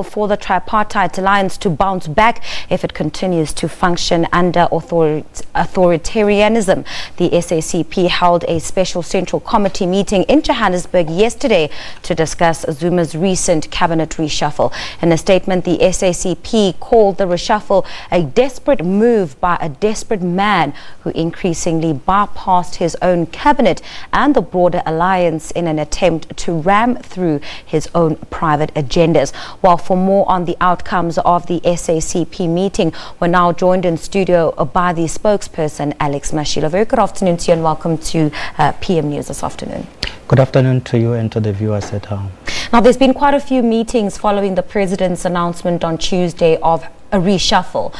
For the tripartite alliance to bounce back if it continues to function under authoritarianism. The SACP held a special central committee meeting in Johannesburg yesterday to discuss Zuma's recent cabinet reshuffle. In a statement, the SACP called the reshuffle a desperate move by a desperate man who increasingly bypassed his own cabinet and the broader alliance in an attempt to ram through his own private agendas. While for more on the outcomes of the SACP meeting, we're now joined in studio by the spokesperson, Mashilo. Very good afternoon to you and welcome to PM News this afternoon. Good afternoon to you and to the viewers at home. Now, there's been quite a few meetings following the President's announcement on Tuesday of a reshuffle.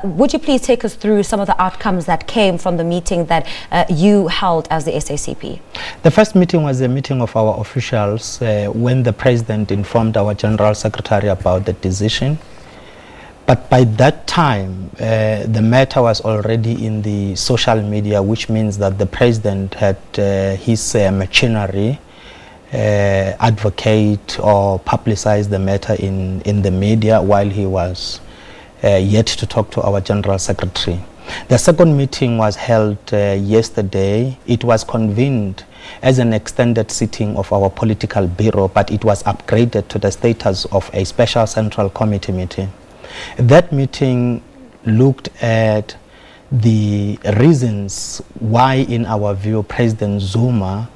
Would you please take us through some of the outcomes that came from the meeting that you held as the SACP? The first meeting was a meeting of our officials when the President informed our General Secretary about the decision. But by that time, the matter was already in the social media, which means that the President had his machinery advocate or publicize the matter in the media while he was yet to talk to our General Secretary. The second meeting was held yesterday. It was convened as an extended sitting of our political bureau, but it was upgraded to the status of a special central committee meeting. That meeting looked at the reasons why, in our view, President Zuma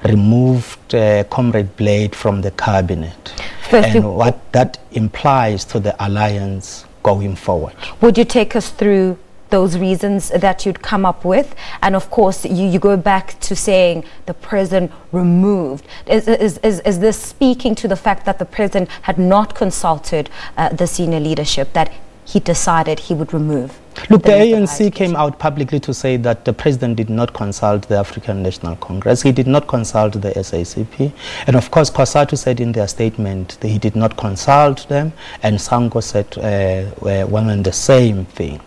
removed Comrade Blade from the cabinet and what that implies to the alliance going forward. Would you take us through those reasons that you'd come up with? And of course, you go back to saying the president removed. Is this speaking to the fact that the president had not consulted the senior leadership, that he decided he would remove? Look, the ANC came out publicly to say that the president did not consult the African National Congress. He did not consult the SACP. And of course, COSATU said in their statement that he did not consult them, and SANCO said one and the same thing.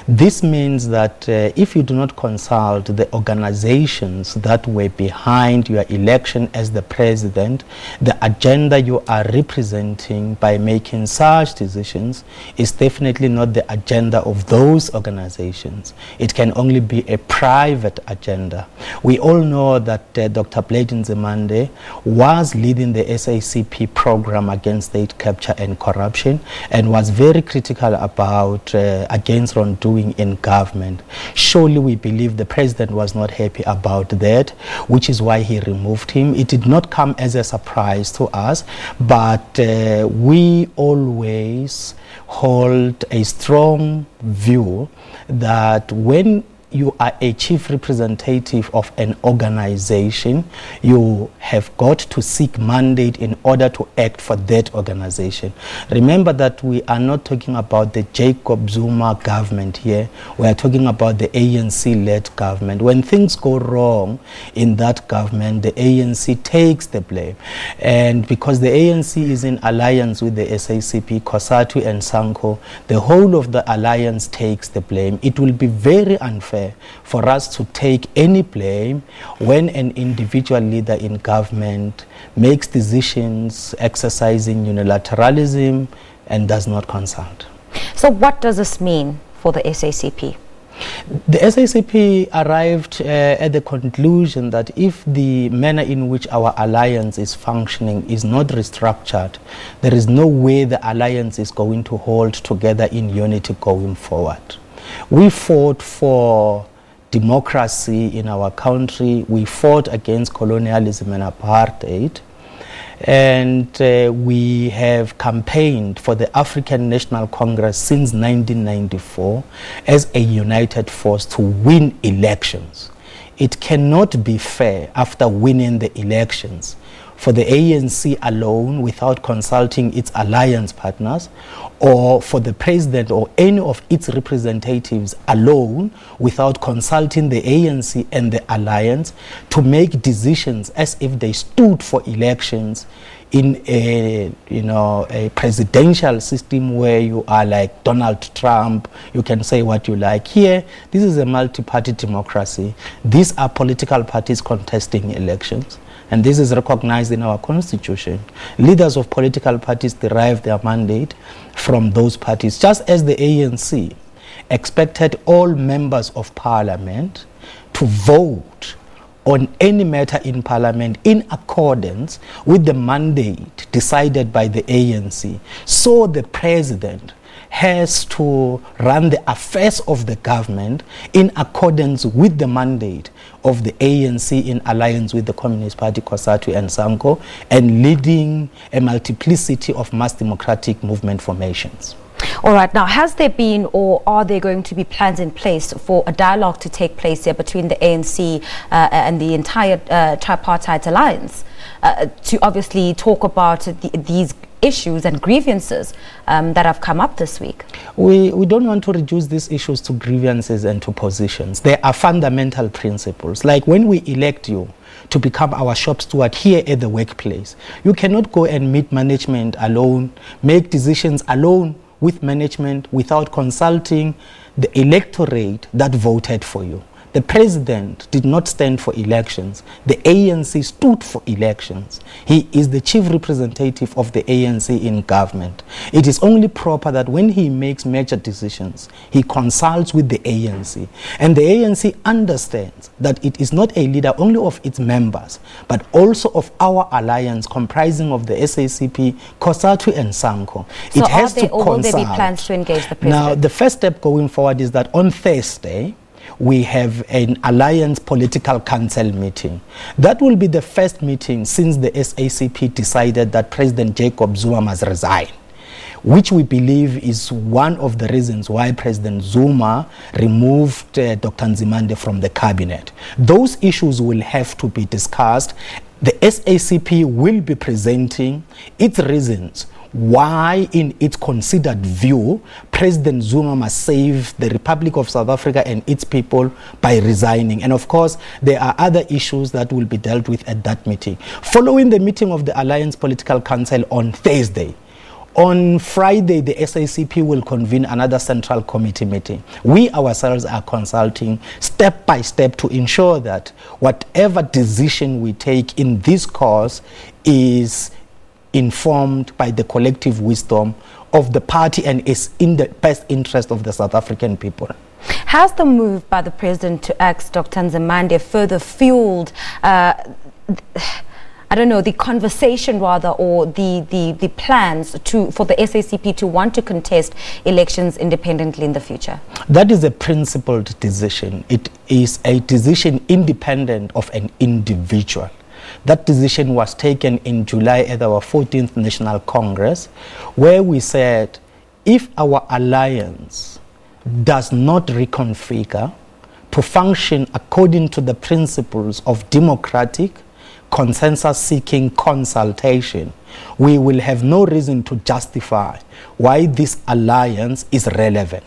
This means that if you do not consult the organizations that were behind your election as the president, the agenda you are representing by making such decisions is definitely not the agenda of those organizations. It can only be a private agenda. We all know that Dr. Blade Nzimande was leading the SACP program against state capture and corruption and was very critical about against wrongdoing in government. Surely we believe the president was not happy about that, which is why he removed him. It did not come as a surprise to us, but we always hold a strong view that when you are a chief representative of an organization, you have got to seek mandate in order to act for that organization. Remember that we are not talking about the Jacob Zuma government here. We are talking about the ANC-led government. When things go wrong in that government, the ANC takes the blame. And because the ANC is in alliance with the SACP, COSATU and SANCO, the whole of the alliance takes the blame. It will be very unfair for us to take any blame when an individual leader in government makes decisions exercising unilateralism and does not consult. So what does this mean for the SACP? The SACP arrived at the conclusion that if the manner in which our alliance is functioning is not restructured, there is no way the alliance is going to hold together in unity going forward. We fought for democracy in our country. We fought against colonialism and apartheid. And we have campaigned for the African National Congress since 1994 as a united force to win elections. It cannot be fair after winning the elections for the ANC alone without consulting its alliance partners, or for the president or any of its representatives alone without consulting the ANC and the alliance to make decisions as if they stood for elections in a presidential system where you are like Donald Trump. You can say what you like. Here, this is a multi-party democracy. These are political parties contesting elections. and this is recognized in our constitution. Leaders of political parties derive their mandate from those parties, just as the ANC expected all members of parliament to vote on any matter in parliament in accordance with the mandate decided by the ANC. So the president has to run the affairs of the government in accordance with the mandate of the ANC in alliance with the Communist Party, COSATU and SANCO, and leading a multiplicity of mass democratic movement formations. All right, now has there been or are there going to be plans in place for a dialogue to take place here between the ANC and the entire tripartite alliance to obviously talk about these issues and grievances that have come up this week? We don't want to reduce these issues to grievances and to positions. There are fundamental principles, like when we elect you to become our shop steward here at the workplace, you cannot go and meet management alone, make decisions alone with management without consulting the electorate that voted for you. The president did not stand for elections. The ANC stood for elections. He is the chief representative of the ANC in government. It is only proper that when he makes major decisions, he consults with the ANC. And the ANC understands that it is not a leader only of its members, but also of our alliance comprising of the SACP, COSATU and SANCO. So will there be plans to engage the president? Now, the first step going forward is that on Thursday, we have an Alliance Political Council meeting. That will be the first meeting since the SACP decided that President Jacob Zuma must resign, which we believe is one of the reasons why President Zuma removed Dr. Nzimande from the cabinet. Those issues will have to be discussed. The SACP will be presenting its reasons why, in its considered view, President Zuma must save the Republic of South Africa and its people by resigning. And of course, there are other issues that will be dealt with at that meeting. Following the meeting of the Alliance Political Council on Thursday, on Friday, the SACP will convene another Central Committee meeting. We ourselves are consulting step by step to ensure that whatever decision we take in this cause is informed by the collective wisdom of the party and is in the best interest of the South African people. Has the move by the president to axe Dr. Nzimande further fueled I don't know, the conversation rather, or the plans for the SACP to want to contest elections independently in the future? That is a principled decision. It is a decision independent of an individual. That decision was taken in July at our 14th National Congress, where we said if our alliance does not reconfigure to function according to the principles of democratic, consensus-seeking consultation, we will have no reason to justify why this alliance is relevant.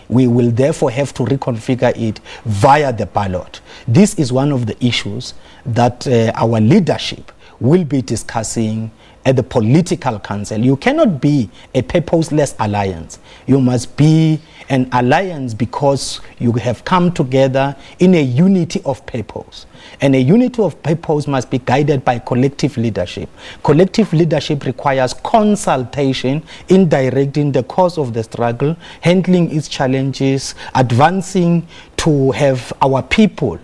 We will therefore have to reconfigure it via the ballot. This is one of the issues that our leadership will be discussing at the political council. You cannot be a purposeless alliance. You must be an alliance because you have come together in a unity of purpose. And a unity of purpose must be guided by collective leadership. Collective leadership requires consultation in directing the course of the struggle, handling its challenges, advancing to have our people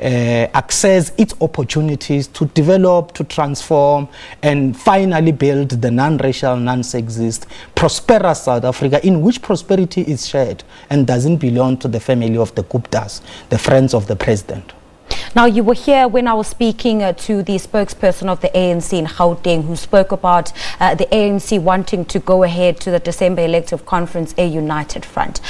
access its opportunities to develop, to transform, and finally build the non-racial, non-sexist, prosperous South Africa in which prosperity is shared and doesn't belong to the family of the Guptas, the friends of the president. Now, you were here when I was speaking to the spokesperson of the ANC in Gauteng, who spoke about the ANC wanting to go ahead to the December elective conference, a united front.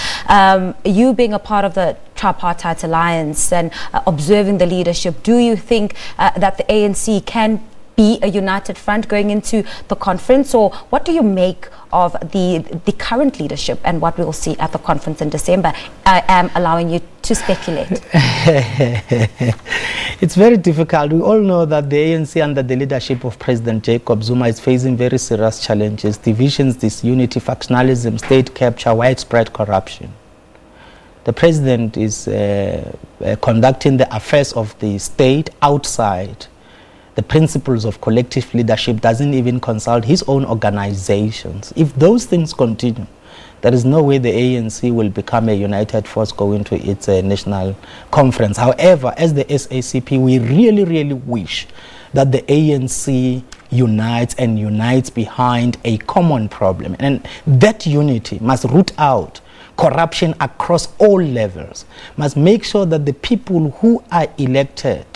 You being a part of the tripartite alliance and observing the leadership, do you think that the ANC can be a united front going into the conference, or what do you make of the current leadership and what we will see at the conference in December? I am allowing you to speculate. It's very difficult. We all know that the ANC under the leadership of President Jacob Zuma is facing very serious challenges: divisions, disunity, factionalism, state capture, widespread corruption. The president is conducting the affairs of the state outside the principles of collective leadership, doesn't even consult his own organizations. If those things continue, there is no way the ANC will become a united force going to its national conference. However, as the SACP, we really, really wish that the ANC unites and unites behind a common problem. And that unity must root out corruption across all levels, must make sure that the people who are elected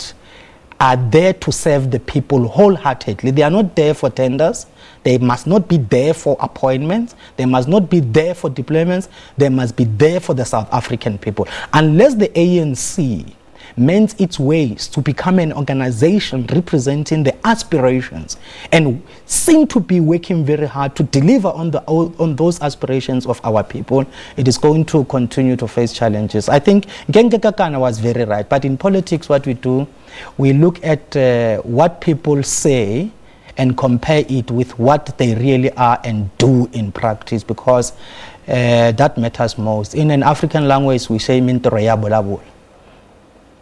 are there to serve the people wholeheartedly. They are not there for tenders. They must not be there for appointments. They must not be there for deployments. They must be there for the South African people. Unless the ANC mends its ways to become an organization representing the aspirations and seem to be working very hard to deliver on those aspirations of our people, it is going to continue to face challenges. I think Ngenge Kakana was very right, but in politics what we do, we look at what people say and compare it with what they really are and do in practice, because that matters most. In an African language, we say "Mintoro ya bolabol."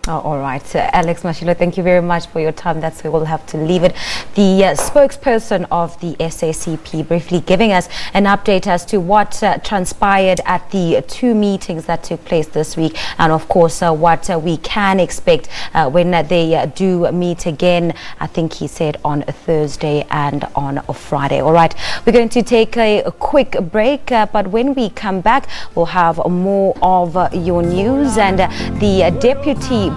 Oh, all right. Alex Mashilo, thank you very much for your time. That's where we'll have to leave it. The spokesperson of the SACP briefly giving us an update as to what transpired at the two meetings that took place this week, and of course what we can expect when they do meet again. I think he said on a Thursday and on a Friday. All right, we're going to take a quick break, but when we come back, we'll have more of your news. And the deputy